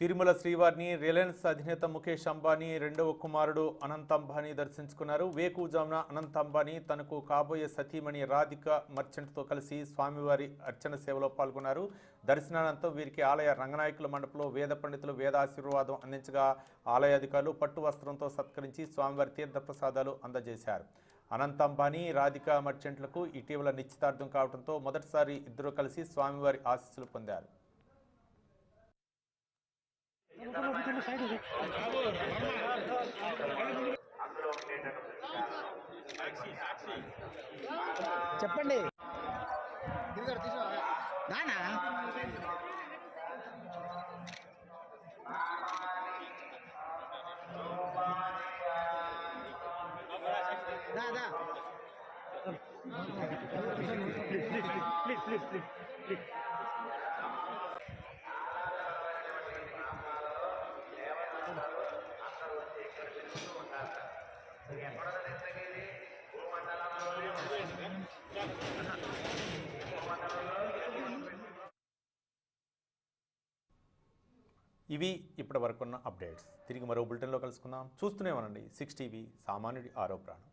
తిరుమల శ్రీవారిని రిలయన్స్ అధినేత ముఖేష్ అంబానీ రెండవ కుమారుడు అనంత్ అంబానీ దర్శించుకున్నారు. వేకువజామున అనంత్ అంబానీ తనకు కాబోయే సతీమణి రాధిక మర్చెంట్తో కలిసి స్వామివారి అర్చన సేవలో పాల్గొన్నారు. దర్శనానంతరం వీరికి ఆలయ రంగనాయకుల మండపంలో వేద పండితులు వేదాశీర్వాదం అందించగా ఆలయ అధికారులు పట్టు వస్త్రంతో సత్కరించి స్వామివారి తీర్థ ప్రసాదాలు అందజేశారు. అనంత్ అంబానీ రాధిక మర్చెంట్లకు ఇటీవల నిశ్చితార్థం కావడంతో మొదటిసారి ఇద్దరు కలిసి స్వామివారి ఆశీస్సులు పొందారు. చెప్పండి నానా దాదా ప్లీజ్ ఇవి ఇప్పటి వరకున్న అప్డేట్స్. తిరిగి మరో బులెటిన్లో కలుసుకుందాం. చూస్తూనే ఉండండి 6 టీవీ, సామాన్యుడి ఆరో ప్రాణం.